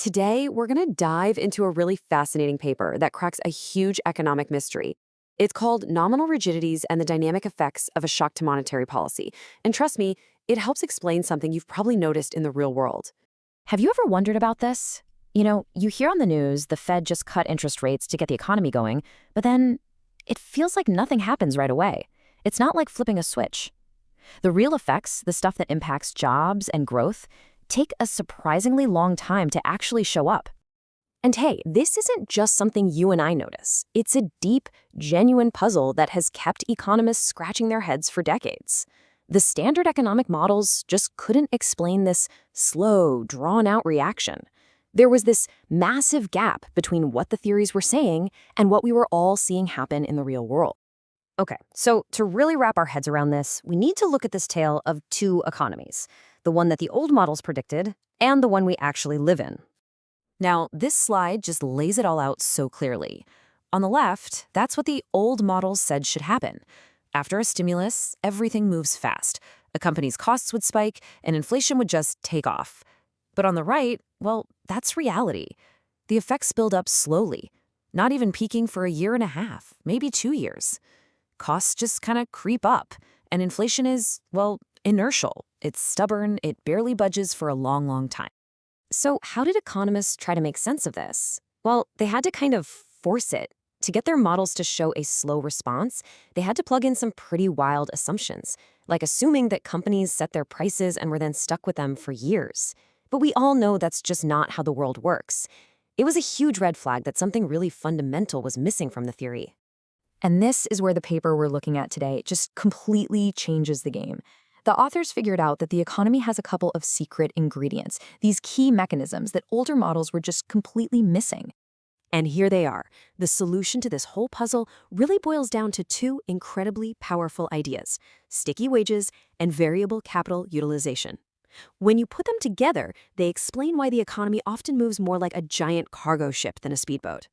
Today, we're going to dive into a really fascinating paper that cracks a huge economic mystery. It's called Nominal Rigidities and the Dynamic Effects of a Shock to Monetary Policy. And trust me, it helps explain something you've probably noticed in the real world. Have you ever wondered about this? You hear on the news the Fed just cut interest rates to get the economy going, but then it feels like nothing happens right away. It's not like flipping a switch. The real effects, the stuff that impacts jobs and growth, take a surprisingly long time to actually show up. And hey, this isn't just something you and I notice. It's a deep, genuine puzzle that has kept economists scratching their heads for decades. The standard economic models just couldn't explain this slow, drawn-out reaction. There was this massive gap between what the theories were saying and what we were all seeing happen in the real world. Okay, so to really wrap our heads around this, we need to look at this tale of two economies, the one that the old models predicted and the one we actually live in. Now, this slide just lays it all out so clearly. On the left, that's what the old models said should happen. After a stimulus, everything moves fast. A company's costs would spike, and inflation would just take off. But on the right, well, that's reality. The effects build up slowly, not even peaking for a year and a half, maybe 2 years. Costs just kind of creep up, and inflation is, well, inertial. It's stubborn, it barely budges for a long, long time. So how did economists try to make sense of this? Well, they had to kind of force it. To get their models to show a slow response, they had to plug in some pretty wild assumptions, like assuming that companies set their prices and were then stuck with them for years. But we all know that's just not how the world works. It was a huge red flag that something really fundamental was missing from the theory. And this is where the paper we're looking at today just completely changes the game. The authors figured out that the economy has a couple of secret ingredients, these key mechanisms that older models were just completely missing. And here they are. The solution to this whole puzzle really boils down to two incredibly powerful ideas: sticky wages and variable capital utilization. When you put them together, they explain why the economy often moves more like a giant cargo ship than a speedboat.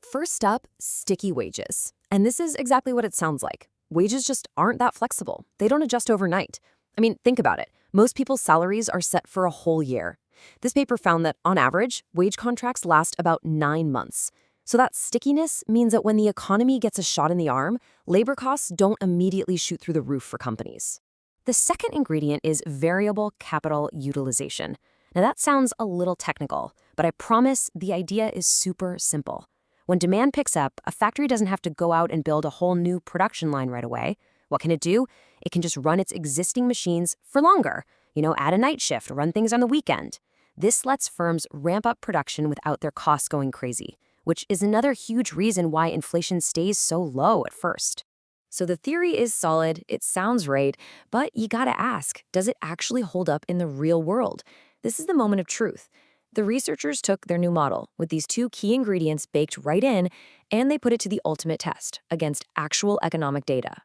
First up, sticky wages. And this is exactly what it sounds like. Wages just aren't that flexible. They don't adjust overnight. I mean, think about it. Most people's salaries are set for a whole year. This paper found that, on average, wage contracts last about 9 months. So that stickiness means that when the economy gets a shot in the arm, labor costs don't immediately shoot through the roof for companies. The second ingredient is variable capital utilization. Now that sounds a little technical, but I promise the idea is super simple. When demand picks up, a factory doesn't have to go out and build a whole new production line right away. What can it do? It can just run its existing machines for longer. Add a night shift, run things on the weekend. This lets firms ramp up production without their costs going crazy, which is another huge reason why inflation stays so low at first. So the theory is solid, it sounds right, but you gotta ask, does it actually hold up in the real world? This is the moment of truth. The researchers took their new model with these two key ingredients baked right in, and they put it to the ultimate test against actual economic data.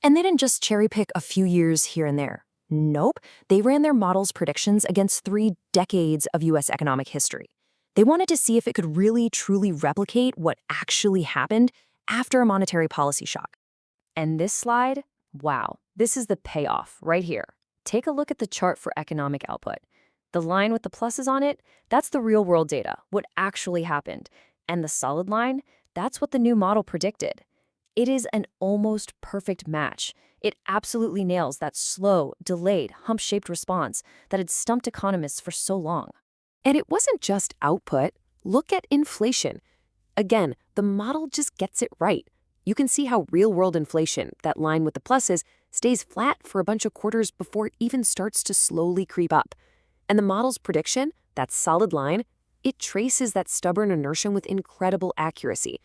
And they didn't just cherry pick a few years here and there. Nope, they ran their model's predictions against 3 decades of U.S. economic history. They wanted to see if it could really, truly replicate what actually happened after a monetary policy shock. And this slide, wow, this is the payoff right here. Take a look at the chart for economic output. The line with the pluses on it, that's the real-world data, what actually happened. And the solid line, that's what the new model predicted. It is an almost perfect match. It absolutely nails that slow, delayed, hump-shaped response that had stumped economists for so long. And it wasn't just output. Look at inflation. Again, the model just gets it right. You can see how real-world inflation, that line with the pluses, stays flat for a bunch of quarters before it even starts to slowly creep up. And the model's prediction, that solid line, it traces that stubborn inertia with incredible accuracy.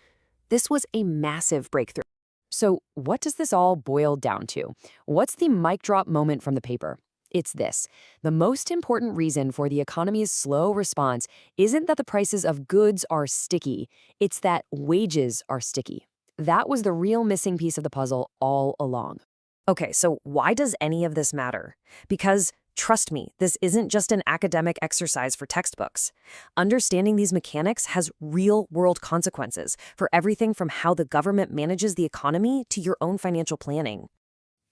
This was a massive breakthrough. So what does this all boil down to? What's the mic drop moment from the paper? It's this. The most important reason for the economy's slow response isn't that the prices of goods are sticky. It's that wages are sticky. That was the real missing piece of the puzzle all along. Okay, so why does any of this matter? Because trust me, this isn't just an academic exercise for textbooks. Understanding these mechanics has real-world consequences for everything from how the government manages the economy to your own financial planning.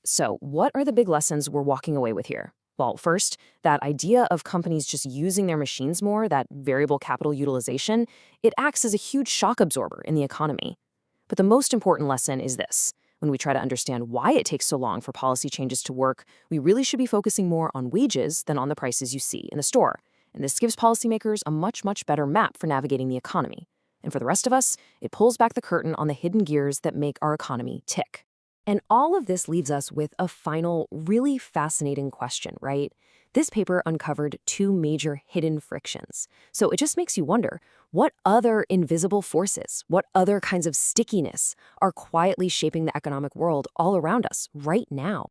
So, what are the big lessons we're walking away with here? Well, first, that idea of companies just using their machines more, that variable capital utilization, it acts as a huge shock absorber in the economy. But the most important lesson is this. When we try to understand why it takes so long for policy changes to work, we really should be focusing more on wages than on the prices you see in the store. And this gives policymakers a much, much better map for navigating the economy. And for the rest of us, it pulls back the curtain on the hidden gears that make our economy tick. And all of this leaves us with a final, really fascinating question, right? This paper uncovered two major hidden frictions. So it just makes you wonder, what other invisible forces, what other kinds of stickiness are quietly shaping the economic world all around us right now?